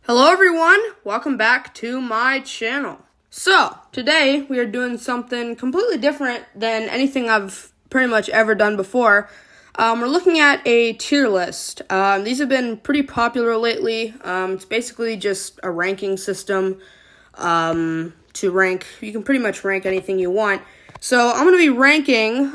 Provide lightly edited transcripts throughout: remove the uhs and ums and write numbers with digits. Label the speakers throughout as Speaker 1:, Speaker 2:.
Speaker 1: Hello everyone, welcome back to my channel. So, today we are doing something completely different than anything I've pretty much ever done before. We're looking at a tier list. These have been pretty popular lately. It's basically just a ranking system to rank. You can pretty much rank anything you want. So, I'm going to be ranking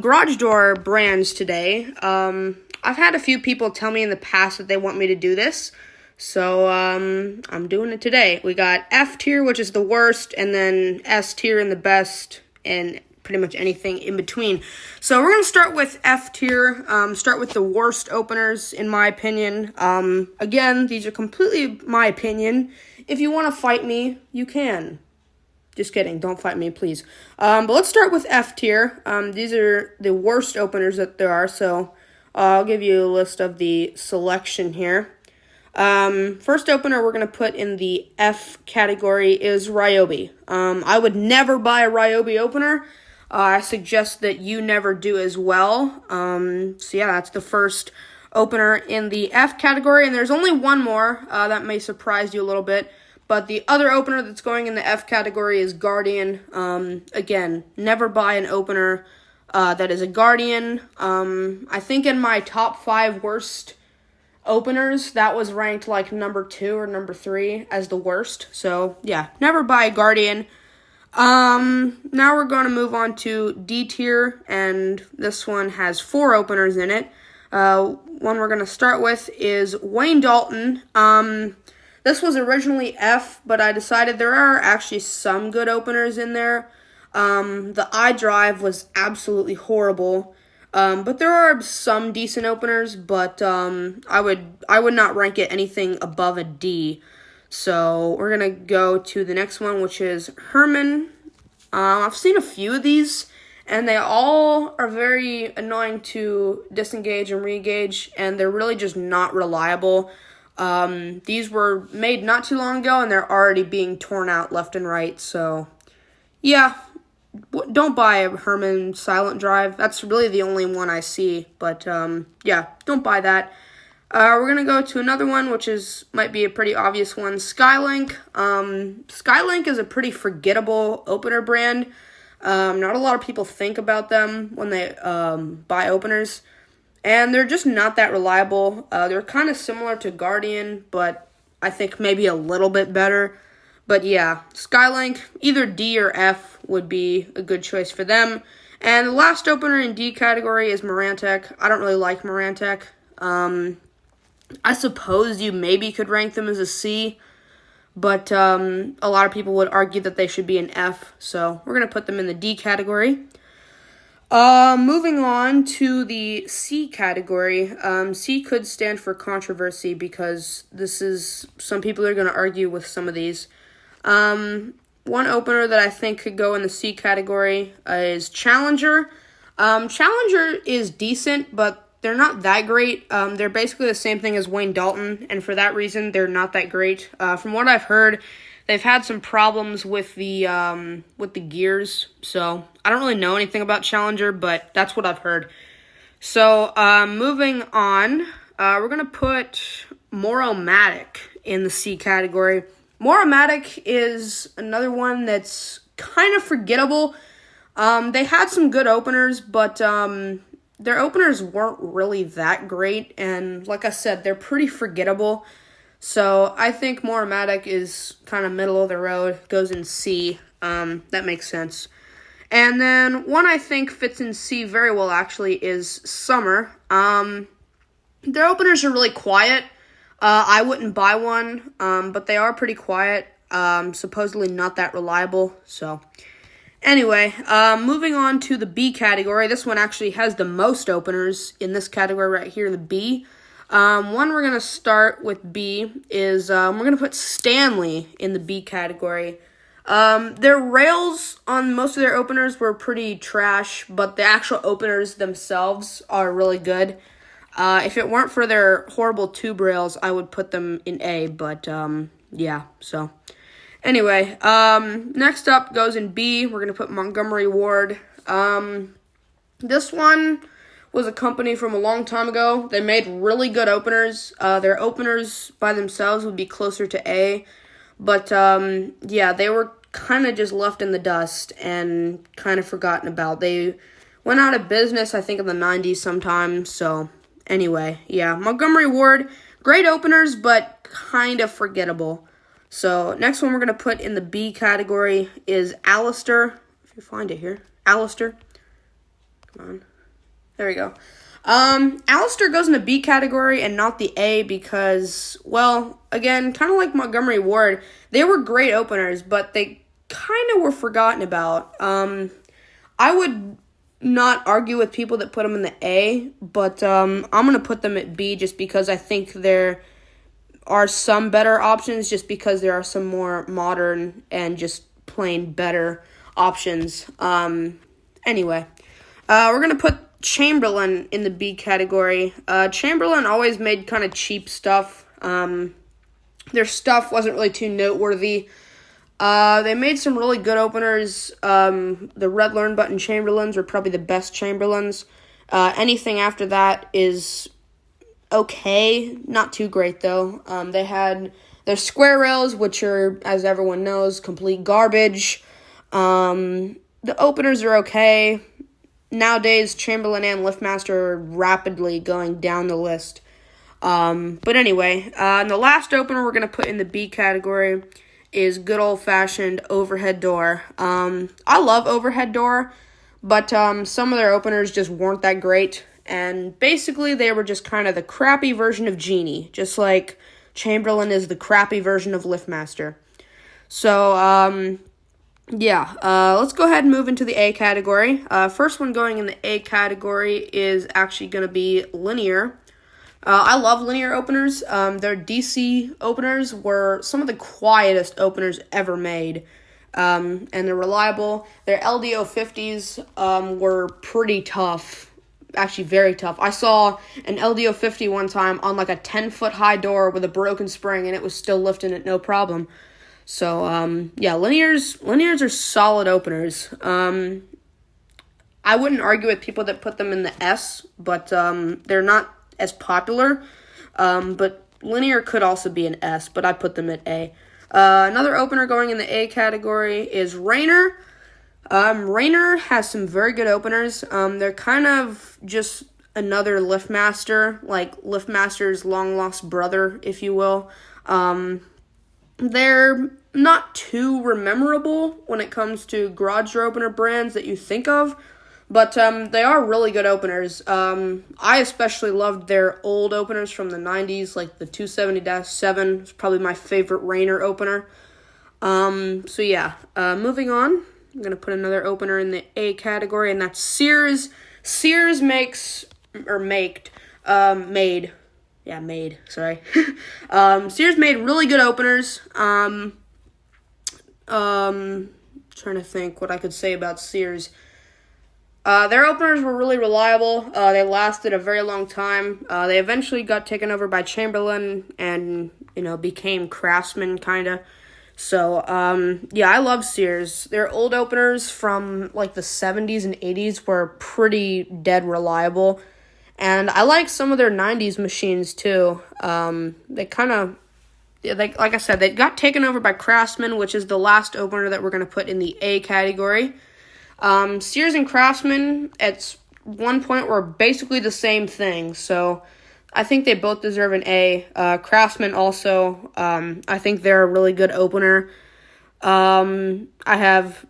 Speaker 1: garage door brands today. I've had a few people tell me in the past that they want me to do this. So, I'm doing it today. We got F tier, which is the worst, and then S tier and the best, and pretty much anything in between. So, we're going to start with F tier, start with the worst openers, in my opinion. Again, these are completely my opinion. If you want to fight me, you can. Just kidding, don't fight me, please. But let's start with F tier. These are the worst openers that there are, so I'll give you a list of the selection here. First opener we're going to put in the F category is Ryobi. I would never buy a Ryobi opener. I suggest that you never do as well. So yeah, that's the first opener in the F category, and there's only one more, that may surprise you a little bit, but the other opener that's going in the F category is Guardian. Again, never buy an opener, that is a Guardian. I think in my top 5 worst openers, that was ranked like number 2 or number 3 as the worst. So yeah, never buy a Guardian. Now we're going to move on to D tier, and this one has 4 openers in it. One we're going to start with is Wayne Dalton. This was originally F, but I decided there are actually some good openers in there. The iDrive was absolutely horrible. But there are some decent openers, but I would not rank it anything above a D. So we're gonna go to the next one, which is Herman. I've seen a few of these, and they all are very annoying to disengage and re-engage, and they're really just not reliable. These were made not too long ago, and they're already being torn out left and right. So yeah. Don't buy a Herman Silent Drive. That's really the only one I see. But, yeah, don't buy that. We're going to go to another one, which might be a pretty obvious one. Skylink. Skylink is a pretty forgettable opener brand. Not a lot of people think about them when they buy openers. And they're just not that reliable. They're kind of similar to Guardian, but I think maybe a little bit better. But yeah, Skylink, either D or F would be a good choice for them. And the last opener in D category is Marantec. I don't really like Marantec. I suppose you maybe could rank them as a C, but a lot of people would argue that they should be an F, so we're going to put them in the D category. Moving on to the C category. C could stand for controversy because some people are going to argue with some of these. One opener that I think could go in the C category is Challenger. Challenger is decent, but they're not that great. They're basically the same thing as Wayne Dalton, and for that reason, they're not that great. From what I've heard, they've had some problems with the gears, so I don't really know anything about Challenger, but that's what I've heard. So, moving on, we're going to put Moromatic in the C category. Moromatic is another one that's kind of forgettable. They had some good openers, but their openers weren't really that great, and like I said, they're pretty forgettable. So I think Moromatic is kind of middle of the road, goes in C. That makes sense. And then one I think fits in C very well, actually, is Summer. Their openers are really quiet. I wouldn't buy one, but they are pretty quiet, supposedly not that reliable, so anyway, moving on to the B category. This one actually has the most openers in this category right here, the B. One we're going to start with B is, we're going to put Stanley in the B category. Their rails on most of their openers were pretty trash, but the actual openers themselves are really good. If it weren't for their horrible tube rails, I would put them in A, but, yeah, so. Anyway, next up goes in B. We're going to put Montgomery Ward. This one was a company from a long time ago. They made really good openers. Their openers by themselves would be closer to A, but yeah, they were kind of just left in the dust and kind of forgotten about. They went out of business, I think, in the 90s sometime. So anyway, yeah, Montgomery Ward, great openers, but kind of forgettable. So next one we're going to put in the B category is Alistair. If you find it here. Alistair. Come on. There we go. Alistair goes in the B category and not the A because, well, again, kind of like Montgomery Ward, they were great openers, but they kind of were forgotten about. I would not argue with people that put them in the A, but I'm going to put them at B just because I think there are some better options, just because there are some more modern and just plain better options. Anyway, we're going to put Chamberlain in the B category. Chamberlain always made kind of cheap stuff. Their stuff wasn't really too noteworthy. They made some really good openers. The Red Learn Button Chamberlains were probably the best Chamberlains. Anything after that is okay, not too great though. They had their square rails, which are, as everyone knows, complete garbage. The openers are okay. Nowadays, Chamberlain and Liftmaster are rapidly going down the list. But anyway, and the last opener we're going to put in the B category is good old-fashioned overhead door. I love overhead door, but some of their openers just weren't that great. And basically, they were just kind of the crappy version of Genie, just like Chamberlain is the crappy version of Liftmaster. So, yeah, let's go ahead and move into the A category. First one going in the A category is actually going to be Linear. I love Linear openers. Their DC openers were some of the quietest openers ever made, and they're reliable. Their LDO 50s were pretty tough. Actually, very tough. I saw an LDO 50 one time on like a 10-foot high door with a broken spring, and it was still lifting it no problem. So, yeah, Linears are solid openers. I wouldn't argue with people that put them in the S, but they're not as popular. But Linear could also be an S, but I put them at A. Another opener going in the A category is Rainer. Rainer has some very good openers. They're kind of just another Liftmaster, like Liftmaster's long-lost brother, if you will. They're not too memorable when it comes to garage door opener brands that you think of, but they are really good openers. I especially loved their old openers from the 90s, like the 270-7. It's probably my favorite Rainer opener. So yeah, moving on. I'm going to put another opener in the A category, and that's Sears. Sears made. Sears made really good openers. Trying to think what I could say about Sears. Their openers were really reliable. They lasted a very long time. They eventually got taken over by Chamberlain and, became Craftsman, kind of. So, yeah, I love Sears. Their old openers from, like, the 70s and 80s were pretty dead reliable. And I like some of their 90s machines, too. They kind of, like I said, they got taken over by Craftsman, which is the last opener that we're going to put in the A category. Sears and Craftsman, at one point, were basically the same thing. So, I think they both deserve an A. Craftsman also, I think they're a really good opener. I have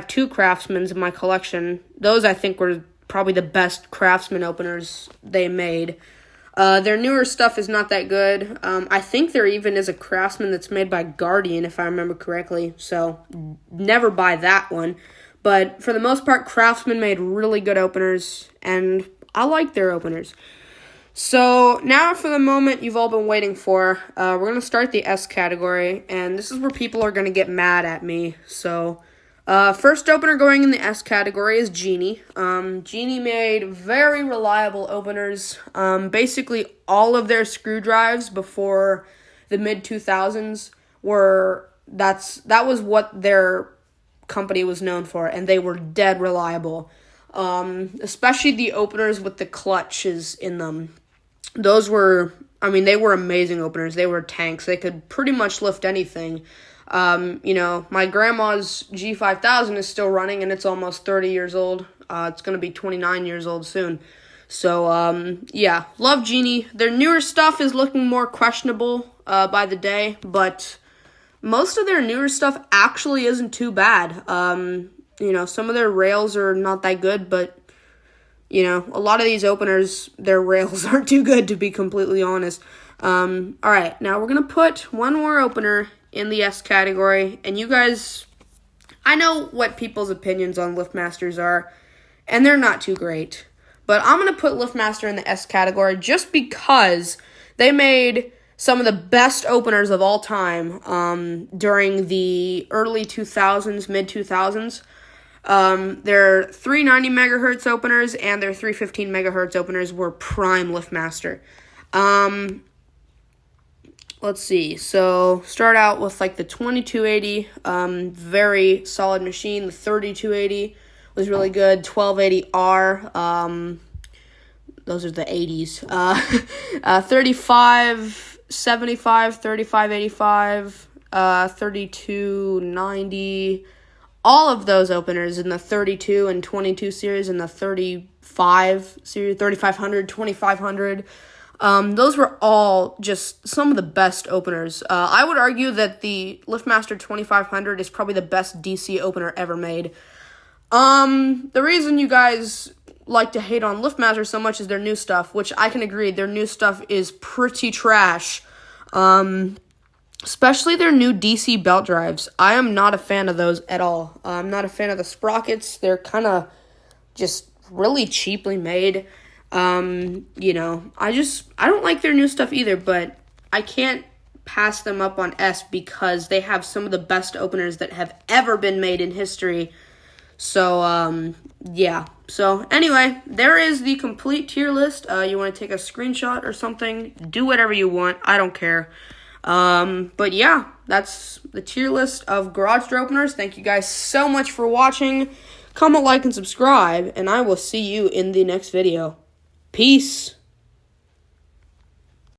Speaker 1: two Craftsmans in my collection. Those, I think, were probably the best Craftsman openers they made. Their newer stuff is not that good. I think there even is a Craftsman that's made by Guardian, if I remember correctly. So, never buy that one. But for the most part, Craftsman made really good openers, and I like their openers. So, now for the moment you've all been waiting for, we're going to start the S category, and this is where people are going to get mad at me. So, first opener going in the S category is Genie. Genie made very reliable openers. Basically, all of their screw drives before the mid-2000s that was what their company was known for, and they were dead reliable. especially the openers with the clutches in them. Those were, they were amazing openers. They were tanks. They could pretty much lift anything. My grandma's G5000 is still running, and it's almost 30 years old. It's going to be 29 years old soon. So, love Genie. Their newer stuff is looking more questionable by the day, but most of their newer stuff actually isn't too bad. Some of their rails are not that good, but, a lot of these openers, their rails aren't too good, to be completely honest. All right, now we're going to put one more opener in the S category, and you guys, I know what people's opinions on LiftMasters are, and they're not too great. But I'm going to put LiftMaster in the S category just because they made some of the best openers of all time during the early 2000s, mid-2000s. Their 390 megahertz openers and their 315 megahertz openers were prime LiftMaster. Let's see. So, start out with the 2280, very solid machine. The 3280 was really good. 1280R, those are the 80s. 3575, 3585, 3290, all of those openers in the 32 and 22 series and the 35 series, 3500, 2500. Those were all just some of the best openers. I would argue that the LiftMaster 2500 is probably the best DC opener ever made. The reason you guys like to hate on LiftMaster so much is their new stuff, which I can agree, their new stuff is pretty trash. Especially their new DC belt drives. I am not a fan of those at all. I'm not a fan of the sprockets. They're kind of just really cheaply made. I don't like their new stuff either, but I can't pass them up on S because they have some of the best openers that have ever been made in history. So, So, anyway, there is the complete tier list. You want to take a screenshot or something, do whatever you want. I don't care. But yeah, that's the tier list of garage door openers. Thank you guys so much for watching. Comment, like, and subscribe, and I will see you in the next video. Peace.